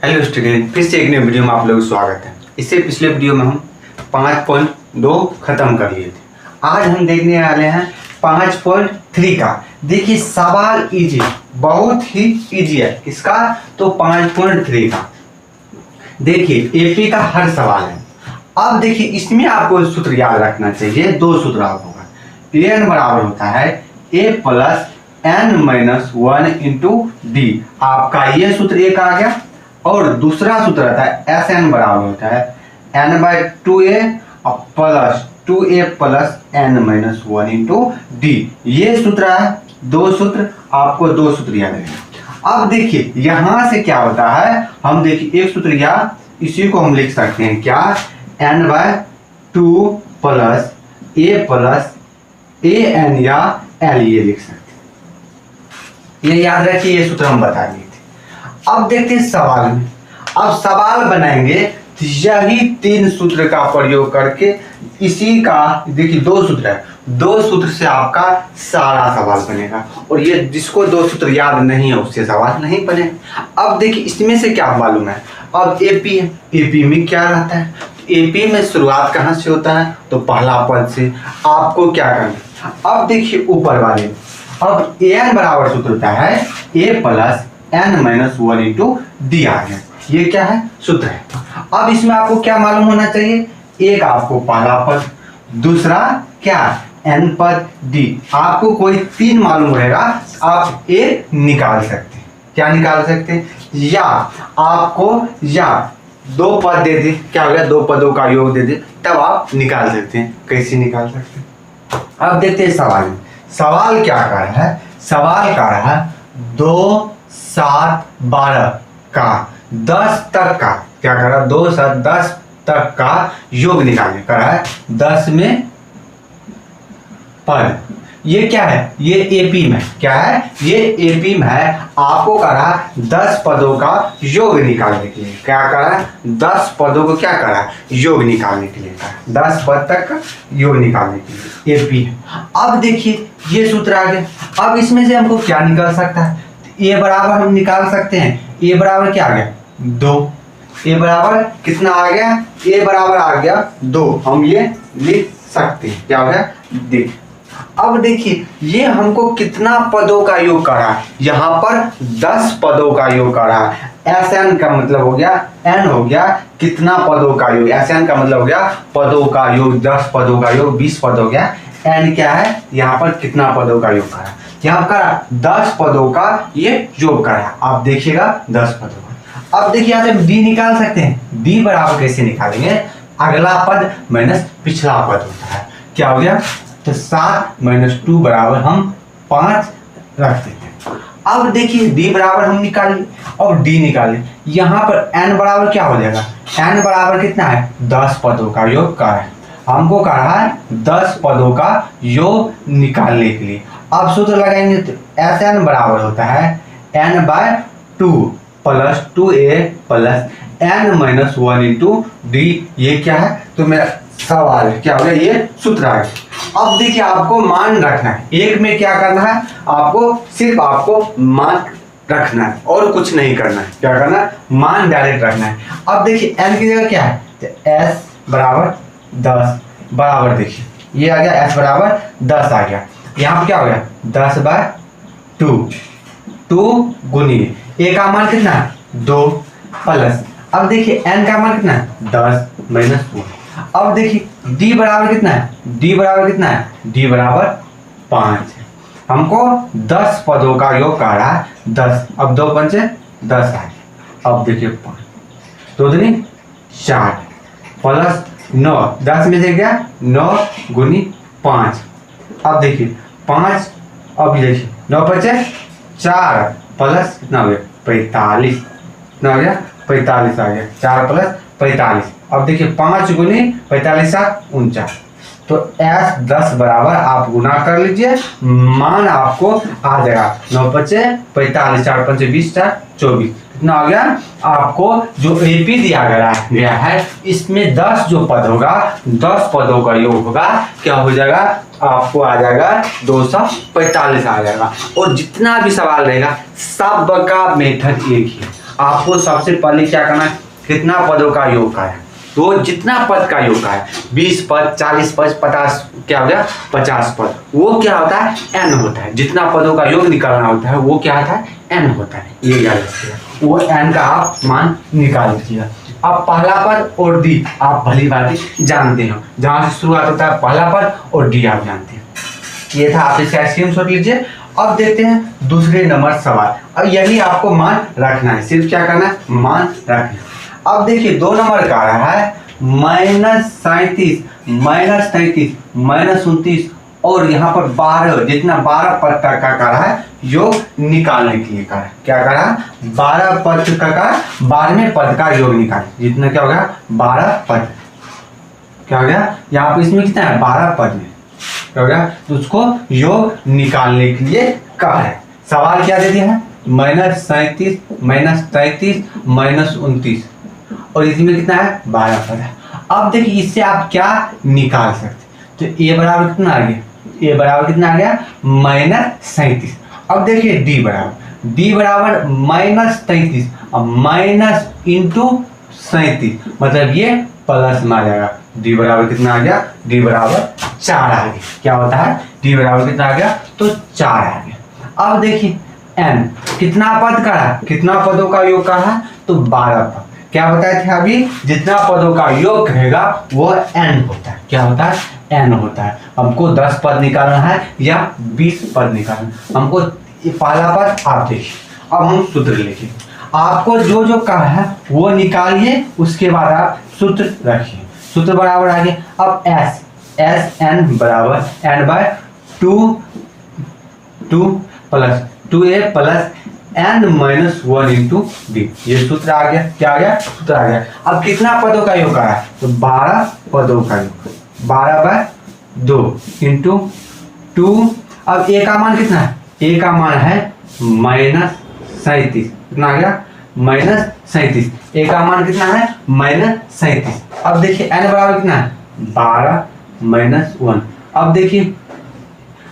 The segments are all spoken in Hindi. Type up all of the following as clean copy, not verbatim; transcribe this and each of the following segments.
हेलो स्टूडेंट, फिर से एक नए वीडियो में आप लोगों का स्वागत है। इससे पिछले वीडियो में हम 5.2 खत्म कर लिए थे। आज हम देखने वाले हैं 5.3 का। देखिए सवाल इजी, बहुत ही इजी है। किसका? तो 5.3 का। देखिए एपी का हर सवाल है। अब देखिए इसमें आपको सूत्र याद रखना चाहिए। दो सूत्र होगा। एन बराबर होता है a plus n minus 1 into d. आपका ये सूत्र एक आ गया। और दूसरा सूत्र आता है एस एन बराबर होता है n by 2a plus 2a plus n minus 1 into d. ये सूत्र है। दो सूत्र, आपको दो सूत्र याद रखना। अब देखिए यहां से क्या होता है, हम देखिए एक सूत्र या इसी को हम लिख सकते हैं क्या, N by 2 plus A N या एल, ये लिख सकते हैं। ये याद रखिए, ये सूत्र हम बता दिए थे। अब देखते हैं सवाल में। अब सवाल बनाएंगे तो यही तीन सूत्र का प्रयोग करके इसी का, देखिए दो सूत्र है, दो सूत्र से आपका सारा सवाल बनेगा। और ये जिसको दो सूत्र याद नहीं है उससे सवाल नहीं बनेगा। अब देखिए इसमें से क्या मालूम है। अब एपी है, एपी में क्या रहता है, एपी में शुरुआत कहाँ से होता है, तो पहला पद से। आपको क्या करना है, अब देखिए ऊपर वाले, अब एन बराबर सूत्र होता है a plus n minus 1 into d आ गया। ये क्या है, सूत्र है। अब इसमें आपको क्या मालूम होना चाहिए, एक आपको पहला पद, दूसरा क्या एन पद, डी। आपको कोई तीन मालूम रहेगा, आप ए निकाल सकते हैं। क्या निकाल सकते हैं, या आपको या दो पद दे दे, क्या हो गया, दो पदों का योग दे दे, तब आप निकाल सकते हैं। कैसे निकाल सकते हैं, अब देखते हैं सवाल में। सवाल क्या कर रहा है, सवाल कर रहा है 2 7 12 का 10 तक का, क्या कर रहा है, 2 7 10 तक का योग निकालने का है। 10 में पद, ये क्या है, ये एपी में क्या है, ये एपी में है। आपको करा 10 पदों का योग निकालने के लिए, क्या करा, 10 पदों को क्या करा, योग निकालने के लिए करा, 10 पद तक का योग निकालने के लिए एपी है। अब देखिए ये सूत्र आ गया। अब इसमें से हमको क्या निकल सकता है, ए बराबर हम निकाल सकते हैं। ए बराबर क्या आ गया, 2। ए बराबर कितना आ गया, ए बराबर आ गया 2। हम ये लिख सकते हैं, क्या हो गया, देख। अब देखिए ये हमको कितना पदों का योग कर रहा है, यहाँ पर 10 पदों का योग कर रहा है। एस एन का मतलब हो गया, एन हो गया कितना पदों का योग, एस एन का मतलब हो गया पदों का योग, 10 पदों का योग 20 पद हो गया। एन क्या है, यहाँ पर कितना पदों का योग कर रहा है, यहाँ पर 10 पदों का ये योग कर रहा है। आप देखिएगा 10 पदों का। अब देखिए यहाँ से डी निकाल सकते हैं। डी बराबर कैसे निकालेंगे, अगला पद माइनस पिछला पद होता है। क्या हो गया, तो 7 माइनस 2 बराबर हम 5 रख देते हैं। अब देखिए डी बराबर हम निकालें और डी निकालें। यहाँ पर एन बराबर क्या हो जाएगा, एन बराबर कितना है, 10 पदों का योग कर है। हमको कह रहा है 10 पदों का योग निकालने के लिए। अब सूत्र लगाएंगे तो एस एन बराबर होता है n by 2 plus 2a plus n minus 1 into d. ये क्या है, तो मेरा सवाल क्या हो गया, ये सूत्र आ गया। अब देखिए आपको मान रखना है, एक में क्या करना है, आपको सिर्फ आपको मान रखना है और कुछ नहीं करना है। क्या करना है, मान डायरेक्ट रखना है। अब देखिए एन की जगह क्या है, तो एस बराबर 10 बराबर, देखिए ये आ गया एस बराबर 10 आ गया। यहाँ पर क्या हो गया, 10 बाय 2 गुनी ए का मान कितना है, 2 प्लस, अब देखिए एन का मान कितना है, 10 माइनस 2। अब देखिए डी बराबर कितना है, डी बराबर कितना है, डी बराबर 5 है। हमको 10 पदों का योग कर रहा है 10। अब 2 पंचे 10 आ गया। अब देखिए 5 2 दूनी 4 प्लस 9, 10 में से गया 9 गुनी 5। अब देखिए 5, अब देखिए 9 पंचे 4 प्लस कितना हो गया, 45। कितना हो गया, 45 आ गया, 4 प्लस 45। अब देखिए 5 गुनी 45 49। तो एस 10 बराबर आप गुना कर लीजिए, मान आपको आ जाएगा 9 पचे 45, 4 पंचे 20, 4 24। कितना हो गया, आपको जो एपी दिया गया है इसमें 10 जो पद होगा, 10 पदों का योग होगा, क्या हो जाएगा, आपको आ जाएगा 245 आ जाएगा। और जितना भी सवाल रहेगा सब का मेथड एक ही है। आपको सबसे पहले क्या करना है, कितना पदों का योग का है, तो जितना पद का योग का है 20 पद 40 पद 50, क्या हो गया 50 पद, वो क्या होता है n होता है। जितना पदों का योग निकालना होता है वो क्या होता है n होता है। ये याद रखिएगा, वो n का आप मान निकाल लीजिएगा। अब पहला पद और डी आप भली भांति जानते हो, जहां से शुरुआत होता है पहला पद और डी आप जानते हैं। ये था, आप इसका स्क्रीनशॉट लीजिए। अब देखते हैं दूसरे नंबर सवाल। अब यही आपको मान रखना है, सिर्फ क्या करना है मान रखना है। अब देखिए 2 नंबर का रहा है -37 -33 -29 और यहाँ पर 12, जितना 12 पद का रहा है योग निकालने के लिए कहा। क्या करा, 12 पद का 12वें पद का योग निकाल, जितना क्या हो गया 12 पद, क्या हो गया यहाँ पे इसमें कितना है 12 पद में, क्या हो गया, तो उसको योग निकालने के लिए कहा है। सवाल क्या दे दिया है -37 -33 -29 और इसमें कितना है 12 पद है। अब देखिए इससे आप क्या निकाल सकते, तो a बराबर कितना आ गया, a बराबर कितना आ गया -37। अब देखिए d बराबर -33, अब माइनस इंटू 37 मतलब ये प्लस में आ जाएगा। d बराबर कितना आ गया, d बराबर 4 आ गया। क्या होता है d बराबर कितना आ गया, तो 4 आ गया। अब देखिए n कितना पद का है, कितना पदों का योग का है, तो 12 पद। क्या बताए थे अभी, जितना पदों का योग कहेगा वो n होता है। क्या होता है n होता है। हमको 10 पद निकालना है या 20 पद निकालना है, हमको पहला पद आप देखिए। अब हम सूत्र लिखिए, आपको जो जो कहा है वो निकालिए, उसके बाद आप सूत्र रखिए। सूत्र बराबर आगे, अब s n बराबर n/2 plus 2a plus n-1 into d, ये सूत्र आ गया। क्या आ गया, सूत्र आ गया। अब कितना पदों का योग है, तो 12 पदों का योग, 12/2 इंटू 2। अब a का मान कितना है, a का मान है -37, कितना आ गया -37, a का मान कितना है -37। अब देखिए n बराबर कितना है 12 - 1। अब देखिए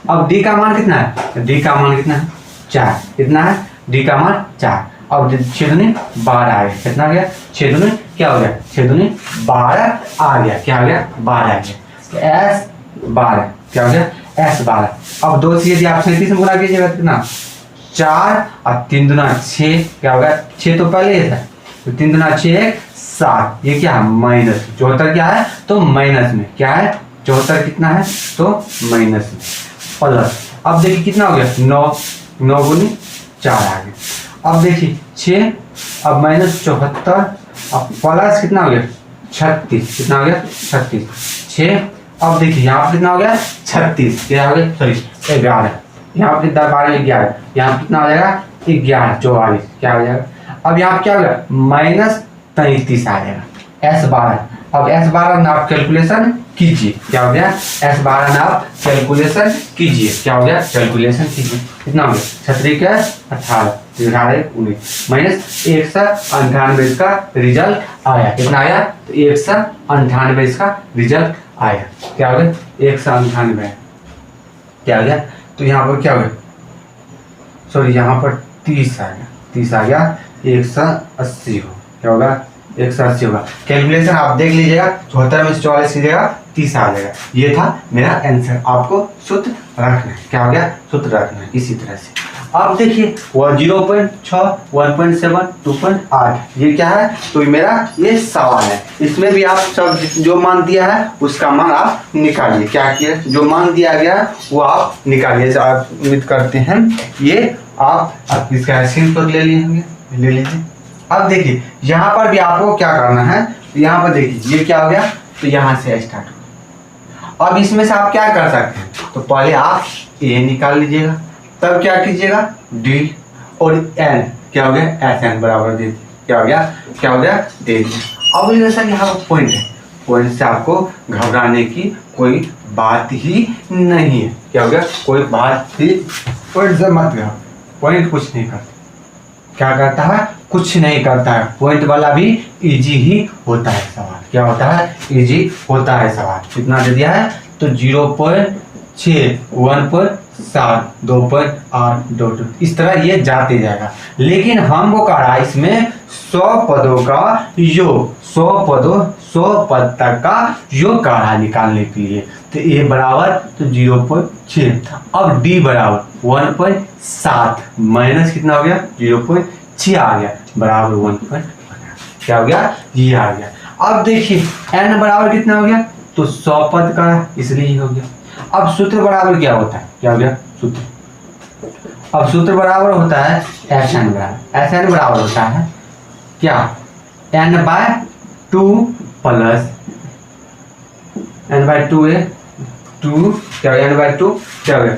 अब d का मान कितना है, d का मान कितना है 4, कितना है d का मान 4। अब 6 दूनी 12 आ गया, कितना आ गया 6 दूनी क्या हो गया 6 दूनी 12 आ गया। क्या आ गया 12 आ गया, s12 क्या हो गया s12। अब 2 से यदि आप 37 में गुणा कीजिएगा कितना 4 और 3 दूना 6, क्या होगा 6 तो पहले ही था, तो 3 दूना 6 7, ये क्या है माइनस 74, क्या है तो माइनस में, क्या है 74 कितना है तो माइनस में प्लस। अब देखिए कितना हो गया 9 गुनी 4 आ गया। अब देखिए 6, अब -74, अब प्लस कितना हो गया 36, कितना हो गया 36 6। अब देखिए यहाँ पर कितना हो गया 36, क्या हो गया सॉरी 11, यहाँ पर कितना 12 11, यहाँ पर कितना हो जाएगा 11 44, क्या हो जाएगा। अब यहाँ क्या हो गया -33 आ जाएगा s12। अब s12 ना आप कैलकुलेशन कीजिए, क्या हो गया s12 ना आप कैलकुलेशन कीजिए, क्या हो गया कैलकुलेशन कीजिए, कितना हो गया 36 का 18 18 19 माइनस 198 इसका रिजल्ट आया। कितना आया तो 198 इसका रिजल्ट आया। क्या हो गया 198, क्या हो गया, तो यहाँ पर क्या हो गया सॉरी यहाँ पर 30 आ गया, 30 आ गया 180 हो, क्या होगा 180 होगा। कैलकुलेशन आप देख लीजिएगा, 74 में से 44 कीजिएगा 30 आ जाएगा। ये था मेरा आंसर। आपको सूत्र रखना है, क्या हो गया सूत्र रखना है इसी तरह से। अब देखिए 0.6 1.7 2.8 ये क्या है, तो मेरा ये सवाल है। इसमें भी आप सब जो मान दिया है उसका मान आप निकालिए। क्या किया, जो मान दिया गया है वो आप निकालिए। आप उम्मीद करते हैं ये आप इसका स्क्रीनशॉट ले लीजिए। अब देखिए यहाँ पर भी आपको क्या करना है, तो यहाँ पर देखिए ये क्या हो गया, तो यहाँ से स्टार्ट हो। अब इसमें से आप क्या कर सकते हैं, तो पहले आप a निकाल लीजिएगा, तब क्या कीजिएगा d और n, क्या हो गया sn बराबर दे, क्या हो गया दे दिया। अब जैसा यहाँ पर पॉइंट है, पॉइंट से आपको घबराने की कोई बात ही नहीं है। क्या हो गया कोई बात ही, पॉइंट से मत घबराओ, पॉइंट कुछ नहीं करता। क्या करता है कुछ नहीं करता है, पॉइंट वाला भी इजी ही होता है सवाल। क्या होता है इजी होता है सवाल। कितना दे दिया है तो 0.6 1.7 7, 2.8, इस तरह ये जाते जाएगा। लेकिन हमको कह रहा है इसमें 100 पदों का योग, 100 पद तक का योग कह रहा है निकालने के लिए। तो ए बराबर तो 0.6, अब डी बराबर 1.7 माइनस कितना हो गया 0.6 आ गया बराबर 1. क्या हो गया ये आ गया। अब देखिए n बराबर कितना हो गया तो 100 पद का इसलिए ही हो गया। अब सूत्र बराबर क्या होता है, क्या हो गया सूत्र, अब सूत्र बराबर होता है Sn बराबर, Sn बराबर होता है क्या n/2 प्लस n/2 है 2 क्या n/2 क्या हो गया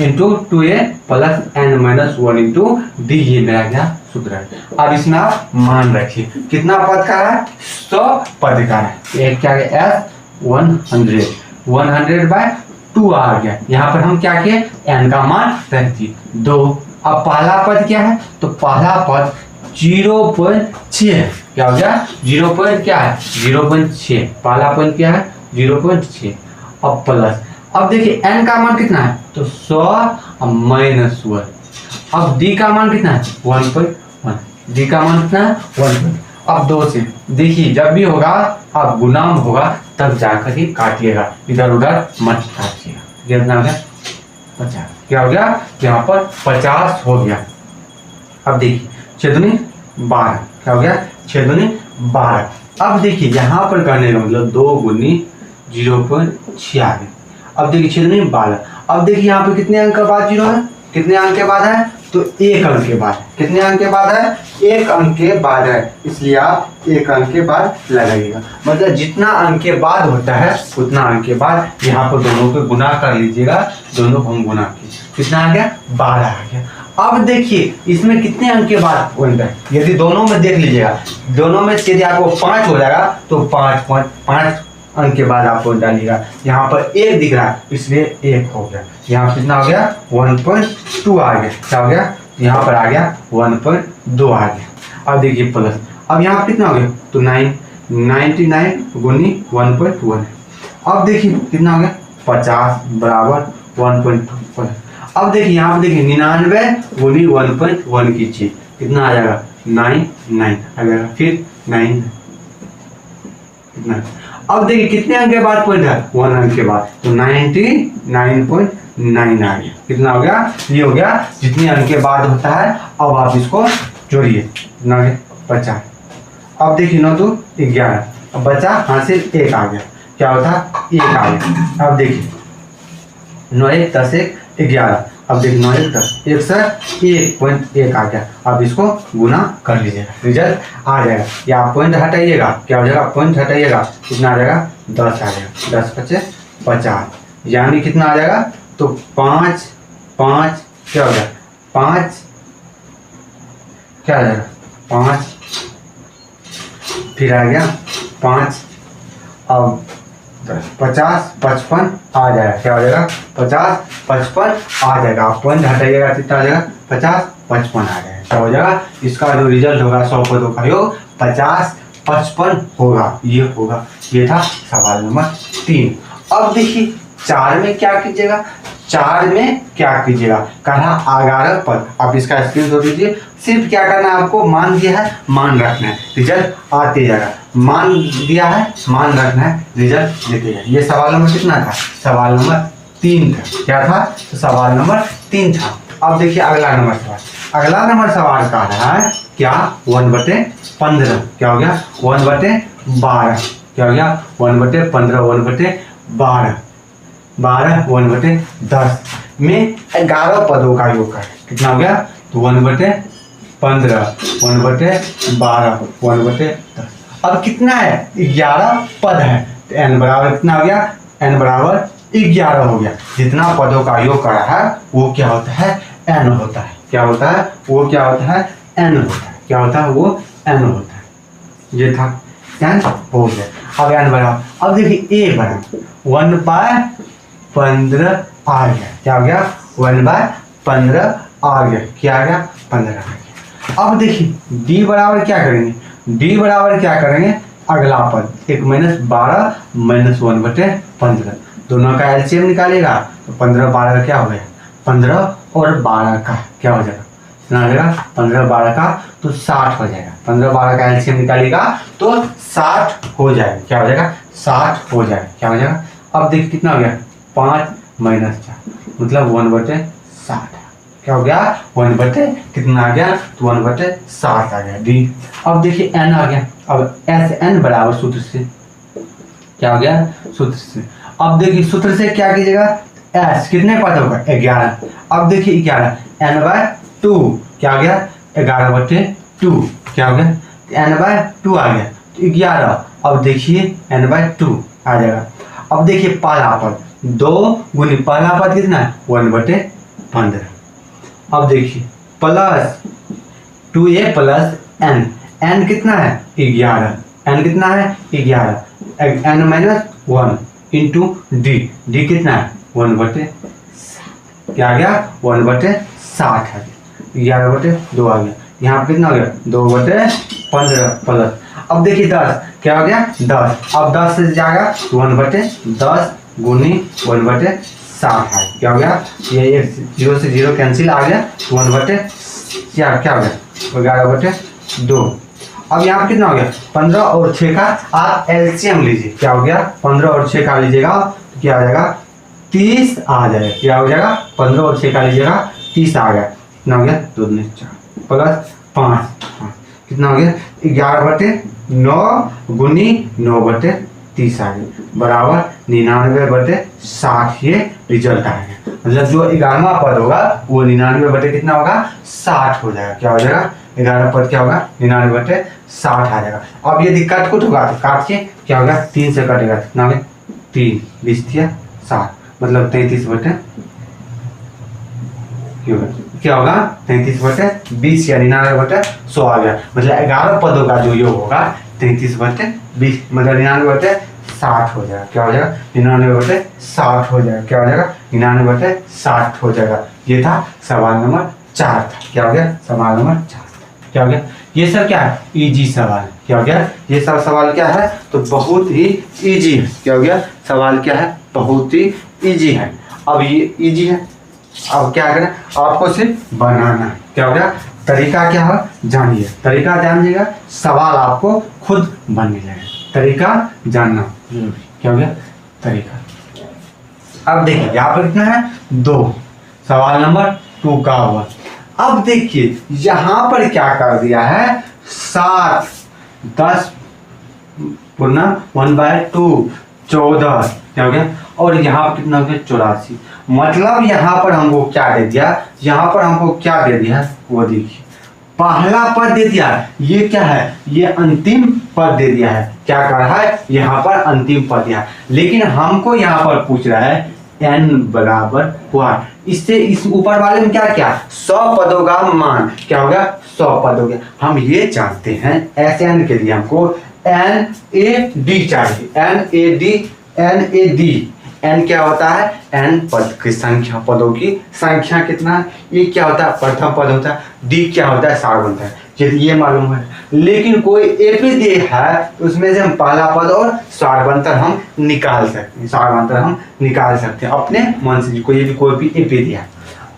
into 2a plus n-1 into d, ये मेरा क्या सूत्र है। अब इसमें आप मान रखिए कितना पद का है 100 पद का है, एक क्या है S 100/2 आ गया। यहाँ पर हम क्या किए n का मान रख दिए 2। अब पहला पद क्या है तो पहला पद 0.6 क्या हो गया 0.6, पहला पद क्या है 0.6। अब प्लस, अब देखिए n का मान कितना है तो 100 माइनस 1। अब d का मान कितना है 1.1, d का मान कितना है 1. अब 2 से देखिए जब भी होगा अब गुणाम होगा तब जाकर ही काटिएगा, इधर उधर मत काटिएगा। कितना हो गया 50, क्या हो गया यहाँ पर 50 हो गया। अब देखिए 6 दूनी 12, क्या हो गया 6 दूनी 12। अब देखिए यहाँ पर करने का मतलब 2 गुनी 0.6 आ गया। अब देखिए 6 दूनी 12। अब देखिए यहाँ पे कितने अंक के बाद 0 है, कितने अंक के बाद है तो 1 अंक के बाद, कितने अंक के बाद है 1 अंक के बाद है, इसलिए आप 1 अंक के बाद लगाइएगा। मतलब जितना अंक के बाद होता है उतना अंक के बाद यहाँ पर दोनों को गुना कर लीजिएगा, दोनों को हम गुना कीजिए, कितना आ गया 12 आ गया। अब देखिए इसमें कितने अंक के बाद पॉइंट है, यदि दोनों में देख लीजिएगा, दोनों में यदि आपको 5 हो जाएगा तो 5 अंक के बाद आप पॉइंट डालिएगा। यहाँ पर 1 दिख रहा है इसलिए 1 हो गया, यहाँ कितना हो गया 1.2 आ गया, क्या हो गया यहाँ पर आ गया 1.2 आ गया। अब देखिए प्लस, अब यहाँ कितना हो गया तो 99 गुनी 1.1। अब देखिए कितना हो गया 50 बराबर 1.2 प्लस। अब देखिए यहाँ पे देखिए 99 गुनी 1.1 कीजिए, कितना आ जाएगा 9 आ जाएगा, फिर 9 कितना। अब देखिए कितने अंक के बाद पॉइंट है 1 अंक के बाद तो 99.9 आ गया, कितना हो गया ये हो गया जितने अंक के बाद होता है। अब आप इसको जोड़िए, कितना गया 50। अब देखिए 9 2 11, अब बचा हासिल 1 आ गया, क्या होता 1 आ गया। अब देखिए 9 1 10 1 11, अब देखिए 9 1 10 1 से 1.1 आ गया। अब इसको गुना कर लीजिएगा, रिजल्ट आ जाएगा। या आप पॉइंट हटाइएगा, क्या हो जाएगा पॉइंट हटाइएगा कितना आ जाएगा 10 आ जाएगा, 10 × 5 = 50, यानी कितना आ जाएगा तो 5 क्या हो गया 5 क्या आ जाएगा 5, फिर आ गया 5, अब 50 55 आ जाएगा, क्या हो जाएगा 50 55 आ जाएगा। आप पॉइंट हटाइएगा कितना आ जाएगा 50 55 आ जाएगा, क्या हो जाएगा इसका जो रिजल्ट होगा 100 पदों का योग 50 55 होगा, ये होगा। ये था सवाल नंबर 3। अब देखिए 4 में क्या कीजिएगा, 4 में क्या कीजिएगा कहा 11 पद। आप इसका स्क्रीनशॉट लीजिए, सिर्फ क्या करना है आपको मान दिया है मान रखना है, रिजल्ट आते जाएगा। मान दिया है मान रखना है, रिजल्ट देते जाए। ये सवाल नंबर कितना था सवाल नंबर 3 था, क्या था तो सवाल नंबर 3 था। अब देखिए अगला नंबर सवाल, अगला नंबर सवाल कह रहा है क्या 1/15, क्या हो गया 1/12, क्या हो गया 1/15 1/12 12 1/10 में 11 पदों का योग है, कितना हो गया तो 1/15 1/12 1/10। अब कितना है 11 पद है तो n बराबर कितना हो गया n बराबर 11 हो गया। जितना पदों का योग करा है वो क्या होता है n होता है, क्या होता है वो क्या होता है n होता है, क्या होता है वो n होता है। ये था n हो गया। अब n बराबर, अब देखिए a बराबर 1/15 आ गया, क्या हो गया 1/15 आ गया, क्या आ गया 15 आ गया। अब देखिए d बराबर क्या करेंगे, d बराबर क्या करेंगे अगला पद 1 - 12 - 1/15, दोनों का एलसीएम निकालेगा तो 15 12 क्या हो गया 15 और 12 का क्या हो जाएगा, कितना हो जाएगा 15 12 का तो 60 हो जाएगा। 15 12 का एलसीएम निकालिएगा तो 60 हो जाएगा, क्या हो जाएगा 60 हो जाएगा, क्या हो जाएगा। अब देखिए कितना हो गया 5 - 4 मतलब 1/60 क्या हो गया 1/, कितना आ गया तो 1/60 आ गया डी। अब देखिए एन आ गया, अब एस एन बराबर सूत्र से क्या हो गया सूत्र से। अब देखिए सूत्र से क्या कीजिएगा, एस कितने पद होगा 11। अब देखिए 11 n/2 क्या हो गया 11/2 क्या हो गया n/2 आ गया तो 11। अब देखिए n/2 आ जाएगा। अब देखिए पहला पद 2 गुनी पहला पद कितना है 1/15। अब देखिए plus 2a plus n, n कितना है 11, n कितना है 11, n-1 इंटू डी, डी कितना है 1/60 क्या आ गया 1/60 है, 11/2 आ गया। यहाँ पे कितना हो गया 2/15 प्लस। अब देखिए 10 क्या हो गया 10, अब 10 से जाएगा 1/10 गुनी 1/60 है, क्या हो गया ये 0 से 0 कैंसिल आ गया 1/, क्या हो गया 11/2। अब यहाँ कितना हो गया 15 और 6 का आप एलसीएम लीजिए, क्या हो गया 15 और 6 का लीजिएगा तो क्या आ जाएगा 30 आ जाएगा, क्या हो जाएगा 15 और 6 का लीजिएगा 30 आ गया। कितना हो गया 2 दूनी 4 प्लस 5 कितना हो गया 11/9 गुनी 9/30 आ गया बराबर 99/60। ये रिजल्ट आ गया, मतलब जो 11वां पद होगा वो 99 कितना होगा 60 हो जाएगा, क्या हो जाएगा 11 पद क्या होगा 99/60 आ जाएगा। अब ये दिक्कत कुछ होगा तो काट के क्या होगा 3 से कटेगा, कितना होगा 3 20 60 मतलब 33/, क्या होगा 33/20 या 99/100 आ गया। मतलब 11 पदों का जो योग होगा 33/20 मतलब 99/60 हो जाएगा, क्या हो जाएगा 99/60 हो जाएगा, क्या हो जाएगा 99/60 हो जाएगा। ये था सवाल नंबर 4 था, क्या हो गया सवाल नंबर 4 क्या हो गया। ये सर क्या है इजी सवाल, क्या हो गया ये सब सवाल क्या है तो बहुत ही इजी है, क्या हो गया सवाल क्या है बहुत ही इजी है। अब ये इजी है, अब क्या करें आपको सिर्फ बनाना, क्या हो गया तरीका क्या है जानिए, तरीका जानिएगा सवाल आपको खुद बनने लगेगा, तरीका जानना जरूरी, क्या हो गया तरीका। अब देखिए यहाँ पर कितना है 2, सवाल नंबर 2 का हुआ। अब देखिए यहां पर क्या कर दिया है 7 10 गुना 1/2 14 क्या हो गया और यहाँ पर कितना हो गया 84। मतलब यहाँ पर हमको क्या दे दिया, यहाँ पर हमको क्या दे दिया वो देखिए पहला पद दे दिया, ये क्या है ये अंतिम पद दे दिया है, क्या कर रहा है यहाँ पर अंतिम पद दिया है। लेकिन हमको यहाँ पर पूछ रहा है n बराबर 1, इससे इस ऊपर वाले में क्या क्या 100 पदों का मान क्या हो गया 100 पद हो गया। हम ये जानते हैं Sn के लिए हमको NAD चाहिए, NAD n क्या होता है n पद की संख्या, पदों की संख्या कितना है, ये क्या होता है प्रथम पद होता है, d क्या होता है सार्वधातुक है, ये मालूम है। लेकिन कोई एपी दिया है तो उसमें से हम पहला पद और सार्वधातुक हम निकाल सकते हैं, सार्वधातुक हम निकाल सकते हैं अपने मन से, कोई भी एपी दिया है।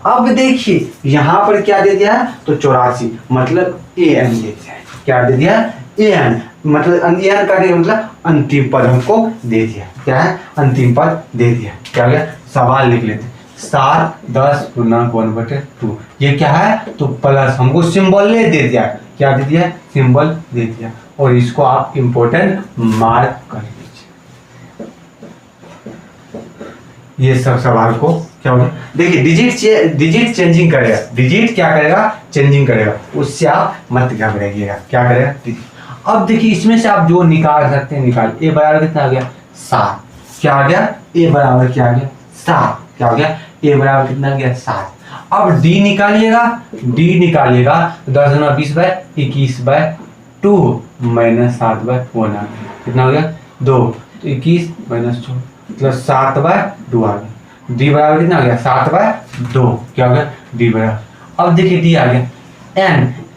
अब देखिए यहाँ पर क्या दे दिया है तो 84 मतलब an दे दिया है, क्या दे दिया an मतलब an का मतलब अंतिम पद हमको दे दिया, क्या है अंतिम पद दे दिया, क्या हो गया सवाल लिख लेते 7 10 गुना 1/2 ये क्या है तो प्लस हमको सिंबल दे दिया, क्या दे दिया सिंबल दे दिया और इसको आप इंपोर्टेंट मार्क कर लीजिए। ये सब सवाल को क्या होगा देखिए डिजिट चेंजिंग करेगा, डिजिट क्या करेगा चेंजिंग करेगा, उससे आप मत घबराइएगा, क्या करेगा डिजिट। अब देखिए इसमें से आप जो निकाल सकते हैं निकाल, ए बराबर कितना आ गया 7, क्या आ गया ए बराबर क्या आ गया 7, क्या हो गया ए बराबर कितना आ गया 7। अब डी निकालिएगा, डी निकालिएगा 10 गुना 20/21/2 माइनस 7/1 कितना हो गया 2 तो 21 माइनस 2 मतलब 7/2 आ गया। डी बराबर कितना आ गया 7/2 क्या हो गया डी बराबर। अब देखिए डी आ गया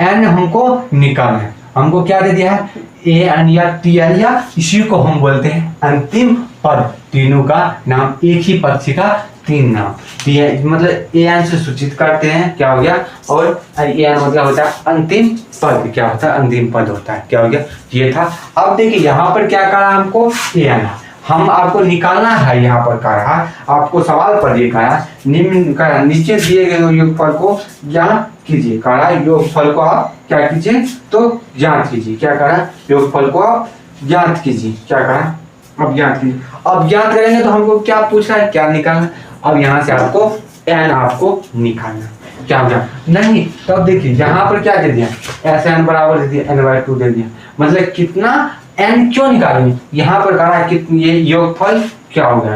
एन हमको निकालना है, हमको क्या दे दिया है ए एन या टी एन या इसी को हम बोलते हैं अंतिम पद, तीनों का नाम एक ही पद का तीन नाम, ये मतलब ए एन से सूचित करते हैं, क्या हो गया, और ए एन मतलब होता है अंतिम पद, क्या होता है, अंतिम पद होता है, क्या हो गया, ये था। अब देखिए यहाँ पर क्या करा हमको, ए एन हम आपको निकालना है, यहाँ पर कहा है आपको सवाल पर ये कहा निम्न का नीचे दिए गए योगफल को ज्ञात कीजिए, कहा योगफल को आप क्या कीजिए, तो ज्ञात कीजिए, क्या कहा योगफल को आप ज्ञात कीजिए, क्या कहा अब ज्ञात कीजिए। अब ज्ञात करेंगे तो हमको क्या पूछ रहा है, क्या निकालना, अब यहाँ से आपको एन आपको निकालना, क्या हो गया नहीं, तब देखिए यहाँ पर क्या दे दिया, एस एन बराबर दे दिया, n/2 दे दिया, मतलब कितना एन क्यों निकालेंगे, यहाँ पर कहा है कि ये योगफल क्या होगा,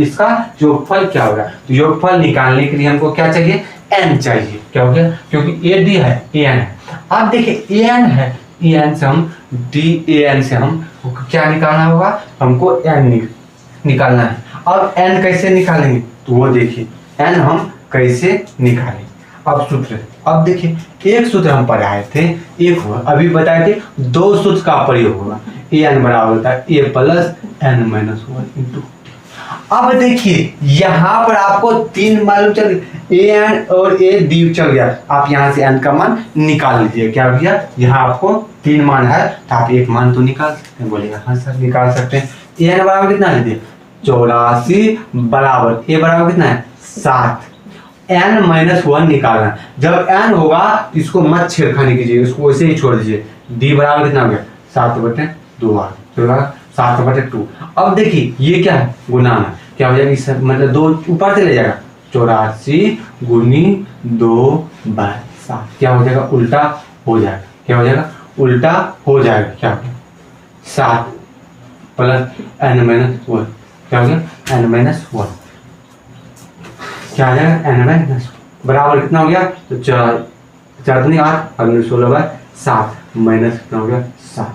इसका योगफल क्या होगा, तो योगफल निकालने के लिए हमको क्या चाहिए, एन चाहिए, क्या हो गया, क्योंकि ए डी है, ए एन है। अब देखिए ए एन है, ए एन से हम डी ए एन से हम क्या निकालना होगा, हमको एन निकालना है। अब एन कैसे निकालेंगे, तो वो देखिए एन हम कैसे निकालें, अब सूत्र, अब देखिए एक सूत्र हम पढ़ाए थे, एक अभी बताए थे, दो सूत्र का प्रयोग होगा, ए एन बराबर होता है a plus n minus 1 into. अब देखिए यहाँ पर आपको तीन मालूम चल, ए एन और ए डी चल गया, आप यहाँ से एन का मान निकाल लीजिए, क्या हो गया, यहाँ आपको तीन मान है तो आप एक मान तो निकाल सकते हैं, बोलेगा हाँ सर निकाल सकते हैं। ए एन बराबर कितना लीजिए 84 बराबर ए बराबर कितना है 7, n-1 निकालना, जब n होगा इसको मत छेड़खानी कीजिए, इसको वैसे ही छोड़ दीजिए, d बराबर कितना हो गया 7/2 आ गया, 7/2। अब देखिए ये क्या है, गुना, क्या हो जाएगा, इस मतलब दो ऊपर चले जाएगा, 84 गुनी 2/7, क्या हो जाएगा, उल्टा हो जाएगा, क्या हो जाएगा, उल्टा हो जाएगा, क्या हो गया 7 प्लस n-1, क्या हो गया n-1, क्या आ जाएगा n बराबर कितना हो गया, तो 4 दूनी 8 और 16/7 माइनस कितना हो गया 7,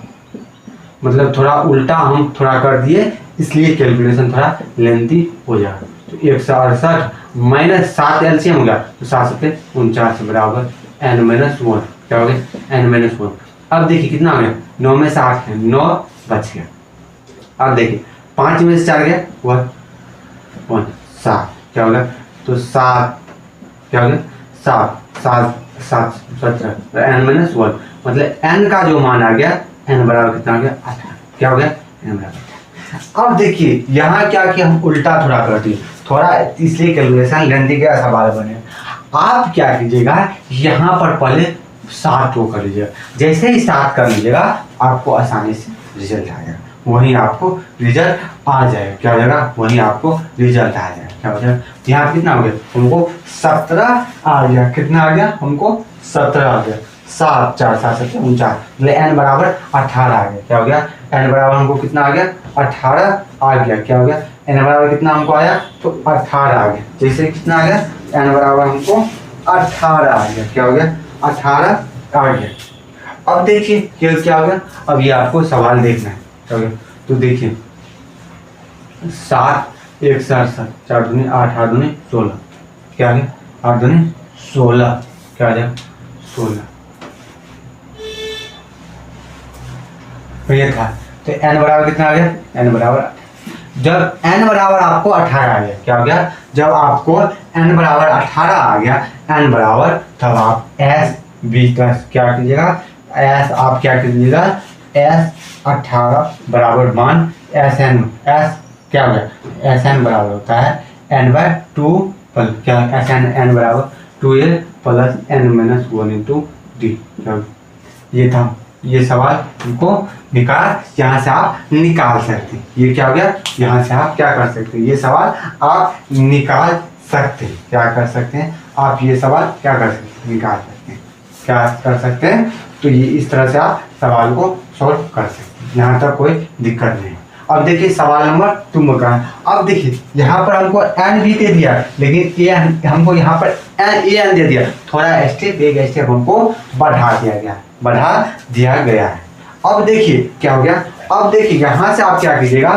मतलब थोड़ा उल्टा हम थोड़ा कर दिए, इसलिए कैलकुलेशन थोड़ा लेंथी हो जाएगा, तो 168 माइनस 7 एलसीएम हो गया, तो 7×7 बराबर n-1, क्या हो गया n-1। अब देखिए कितना हो गया, 9 में से 8 है, 9 बच गया। अब देखिए 5 में से 4 गया 1 7, क्या हो गया, तो 7, क्या हो गया 7 17 n-1, मतलब n का जो मान आ गया, n बराबर कितना आ गया 18, क्या हो गया n बराबर। अब देखिए यहाँ क्या किया, हम उल्टा थोड़ा कर दिए, थोड़ा इसलिए कैलकुलेशन लेंथी का सवाल बने। आप क्या कीजिएगा, यहाँ पर पहले 7 को कर लीजिएगा, जैसे ही 7 कर लीजिएगा आपको आसानी से रिजल्ट आ जाएगा, वहीं आपको रिजल्ट आ जाएगा, क्या हो जाएगा, वहीं आपको रिजल्ट आ जाएगा, क्या हो जाएगा, यहाँ कितना हो गया हमको 17 आ गया, कितना आ गया हमको 17 आ गया, 7 4 7 7 49, मतलब n बराबर 18 आ गया, क्या हो गया n बराबर हमको कितना आ गया 18 आ गया, क्या हो गया n बराबर कितना हमको आया, तो 18 आ गया, जैसे कितना आ गया n बराबर हमको 18 आ गया, क्या हो गया 18 आ गया। अब देखिए क्या हो गया, अब ये आपको सवाल देखना है, क्या हो गया, तो देखिए 7 1 7 7 4 दूनी 8 8 दूनी 16, क्या आ गया 8 दूनी 16, क्या आ जाएगा 16, तो ये था, तो n बराबर कितना आ गया, n बराबर, जब n बराबर आपको 18 आ गया, क्या हो गया, जब आपको n बराबर 18 आ गया, n बराबर, तब आप s b प्लस क्या कीजिएगा, s आप क्या कीजिएगा, s 18 बराबर मान sn, s क्या हो गया sn बराबर होता है n/2 प्लस क्या n बराबर 2a plus n-1 into d, ये था, ये सवाल हमको निकाल, यहाँ से आप निकाल सकते हैं, ये क्या हो गया, यहाँ से आप क्या कर सकते हैं, ये सवाल आप निकाल सकते हैं, क्या कर सकते हैं आप, ये सवाल क्या कर सकते हैं, निकाल सकते हैं, क्या कर सकते हैं, तो ये इस तरह से आप सवाल को सॉल्व कर सकते हैं, यहाँ तक कोई दिक्कत नहीं। अब देखिए सवाल नंबर 2 का, अब देखिए यहाँ पर हमको n भी दे दिया, लेकिन ए हमको यहाँ पर n दे दिया, थोड़ा स्टेप एक स्टेप हमको बढ़ा दिया गया है। अब देखिए क्या हो गया, अब देखिए यहाँ से आप क्या कीजिएगा,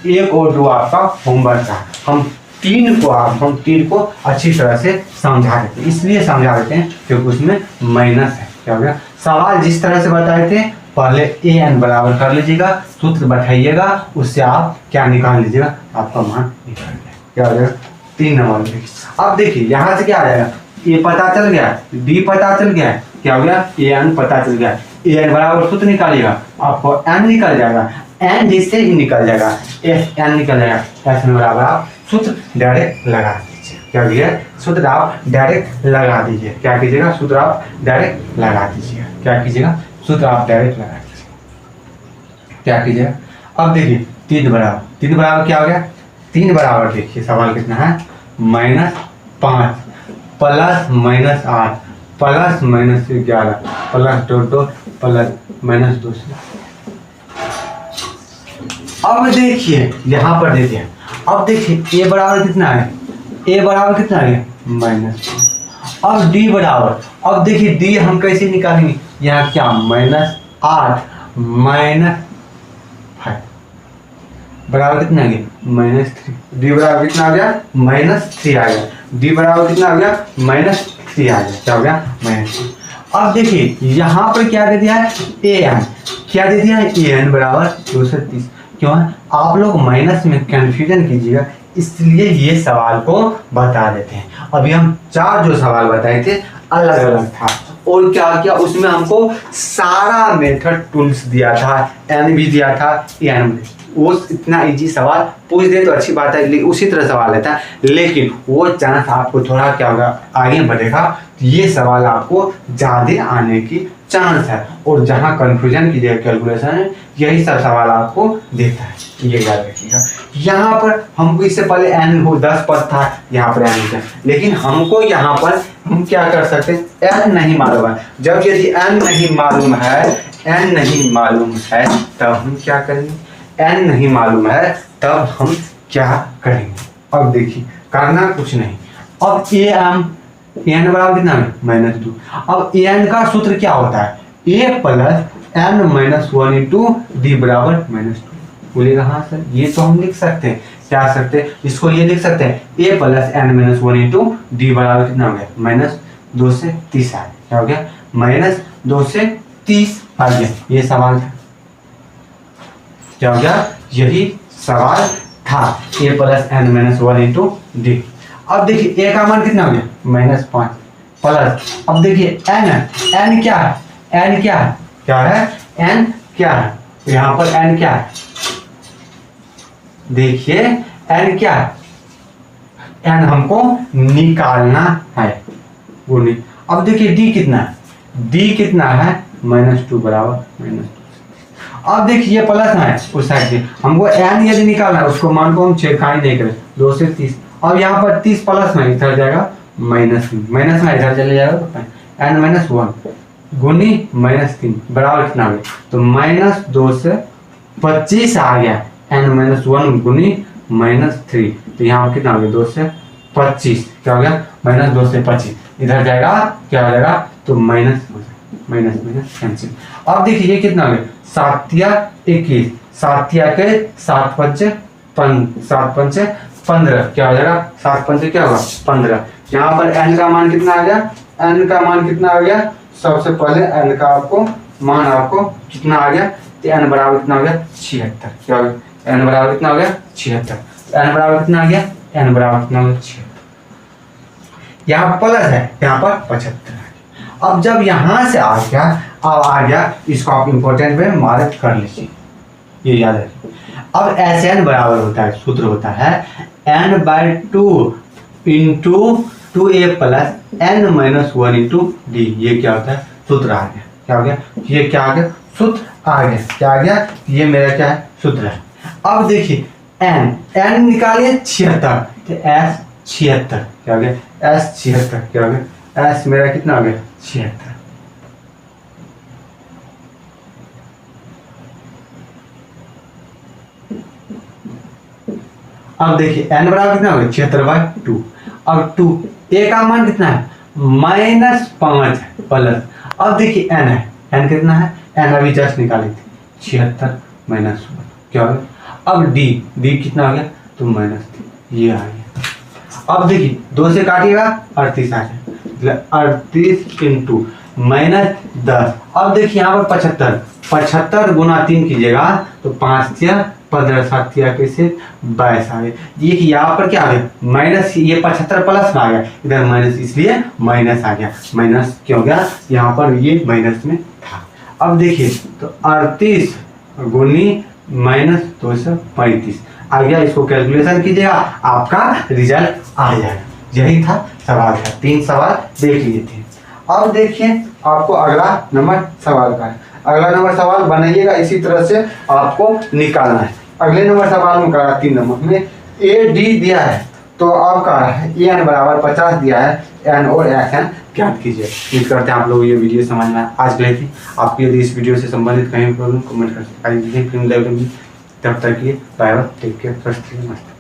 1 और 2 आपका होमवर्क है, हम 3 को अच्छी तरह से समझा देते हैं, इसलिए समझा देते हैं क्योंकि उसमें माइनस है, क्या हो गया, सवाल जिस तरह से बताए थे पहले an बराबर कर लीजिएगा, सूत्र बैठाइएगा, उससे आप क्या निकाल लीजिएगा, आपका मान निकल जाएगा, क्या हो जाएगा 3 नंबर देखिए। अब देखिए यहाँ से क्या आ जाएगा, ए पता चल गया, डी पता चल गया, क्या हो गया, ए एन पता चल गया। ए एन बराबर सूत्र निकालिएगा, आपको एन निकल जाएगा, एन जिससे ही निकल जाएगा, एस एन निकल जाएगा। एस एन बराबर आप सूत्र डायरेक्ट लगा दीजिए, क्या कीजिए, सूत्र आप डायरेक्ट लगा दीजिए। क्या कीजिएगा, सूत्र आप डायरेक्ट लगा दीजिए। क्या कीजिएगा, सूत्र आप डायरेक्ट लगा दीजिए। क्या कीजिएगा, अब देखिए 3 बराबर क्या हो गया, 3 बराबर देखिए सवाल कितना है, -5 प्लस -8 प्लस -11 प्लस -2 प्लस -2 से। अब देखिए यहाँ पर देखिए, अब देखिए ए बराबर कितना है, ए बराबर कितना है -2। अब डी बराबर, अब देखिए डी हम कैसे निकालेंगे, यहाँ क्या -8 -5 बराबर कितना आ गया -3। डी बराबर कितना आ गया -3 आ गया। डी बराबर कितना आ गया -3 आ गया। क्या हो गया -3। अब देखिए यहाँ पर क्या दे दिया है, ए एन, क्या दे दिया है, ए एन बराबर 230। क्यों है, आप लोग माइनस में कंफ्यूजन कीजिएगा, इसलिए ये सवाल को बता देते हैं। अभी हम 4 जो सवाल बताए थे अलग अलग था, और क्या किया उसमें हमको सारा मेथड टूल्स दिया था, एन भी दिया था, एन वो इतना इजी सवाल पूछ दे तो अच्छी बात है, उसी तरह सवाल लेता है, लेकिन वो चांस आपको थोड़ा क्या होगा आगे बढ़ेगा, ये सवाल आपको ज़्यादा आने की चांस है। और जहाँ कंफ्यूजन की जगह कैलकुलेशन है, यही सब सवाल आपको देता है, ये याद रखिएगा। यहाँ पर हमको इससे पहले एन हो 10 पद था, यहाँ पर एन है, लेकिन हमको यहाँ पर हम क्या कर सकते हैं, एन नहीं मालूम है। जब यदि एन नहीं मालूम है, एन नहीं मालूम है, तब हम क्या करेंगे, एन नहीं मालूम है तब हम क्या करेंगे। अब देखिए करना कुछ नहीं, अब एन बराबर कितना है -2। अब एन का सूत्र क्या होता है, a plus N -1 into D बराबर -2। बोलेगा हाँ सर, ये तो हम लिख सकते हैं, क्या सकते हैं, इसको ये लिख सकते हैं, ए प्लस एन -1 इंटू डी बराबर कितना हो गया -2 से 30 आ गया। क्या हो गया -2 से 30 आ गया। ये सवाल था, क्या हो गया, यही सवाल था, ए प्लस एन -1 इंटू डी। अब देखिए ए का मान कितना हो गया -5 प्लस, अब देखिए एन क्या है, एन क्या है, क्या है एन क्या है, तो यहाँ पर एन क्या है, देखिए एन क्या है, एन हमको निकालना है, वो नहीं। अब देखिए डी कितना है, डी कितना है -2 बराबर -2। अब देखिए ये प्लस है उस साइड से, हमको एन यदि निकालना है, उसको मान को हम छेड़खानी नहीं करें, 2 से 30। अब यहाँ पर 30 प्लस में इधर जाएगा माइनस में इधर चले जाएगा, एन -1 गुनी -3 बराबर कितना हो गया, तो -2 से 25 आ गया, एन -1 गुनी -3, तो यहाँ पर कितना हो गया 2 से 25। क्या हो गया -2 से 25, इधर जाएगा क्या हो जाएगा, तो माइनस कैंसिल। अब देखिए ये कितना हो गया 7 या 21, 7 या 7 पंचे 15, क्या हो जाएगा 7 पंचे क्या होगा 15। यहाँ पर एन का मान कितना आ गया, एन का मान कितना आ गया, सबसे पहले एन का आपको मान आपको कितना आ गया, तो एन बराबर कितना हो गया 76। क्या हो गया, एन बराबर कितना हो गया 76। एन बराबर कितना आ गया, एन बराबर कितना हो गया 76। यहाँ प्लस है, यहाँ पर 75। अब जब यहाँ से आ गया, अब आ गया, इसको आप इंपॉर्टेंट में मार्क कर लीजिए, ये याद रखिए। अब एस एन बराबर होता है, सूत्र होता है n/2 into 2a plus n -1 into d. ये क्या होता है, सूत्र आ गया। क्या हो गया, ये क्या आ गया, सूत्र आ गया। क्या आ गया, ये मेरा क्या है, सूत्र है। अब देखिए n निकालिए 76, तो s 76 क्या हो गया, s 76 क्या हो गया, s मेरा कितना हो गया 76। अब देखिए n बराबर कितना हो गया 76/2। अब 2 a का मान कितना है -5 प्लस, अब देखिए n है, n कितना है, n अभी जस्ट निकाली थी 76 -1 क्या हो गया। अब d कितना हो गया, तो -3, ये आ गया। अब देखिए 2 से काटिएगा 38 आ जाए, 38 इंटू -10। अब देखिए यहाँ पर 75, 75 गुना 3 कीजिएगा तो 5 या 15 7 या कैसे 22 आ गए। ये कि यहाँ पर क्या आ गया माइनस, ये 75 प्लस में आ गया, इधर माइनस, इसलिए माइनस आ गया। माइनस क्यों गया, यहाँ पर ये माइनस में था। अब देखिए तो 38 गुनी माइनस 235 आ गया। इसको कैलकुलेशन कीजिएगा, आपका रिजल्ट आ जाएगा। यही था सवाल का, 3 सवाल देख लिए थे। अब देखिए आपको अगला नंबर सवाल का है। अगला नंबर सवाल बनाइएगा, इसी तरह से आपको निकालना है। अगले नंबर सवाल में करा 3 नंबर में ए डी दिया है, तो अब कह रहा है एन बराबर 50 दिया है, एन और एक्स ज्ञात कीजिए। उम्मीद करते हैं आप लोग ये वीडियो समझ में आया। आज के लिए थी, आपकी यदि इस वीडियो से संबंधित कहीं प्रॉब्लम कमेंट कर सकते हैं। तब तक के लिए बाय बाय, टेक केयर, स्वस्थ रहिए, मस्त।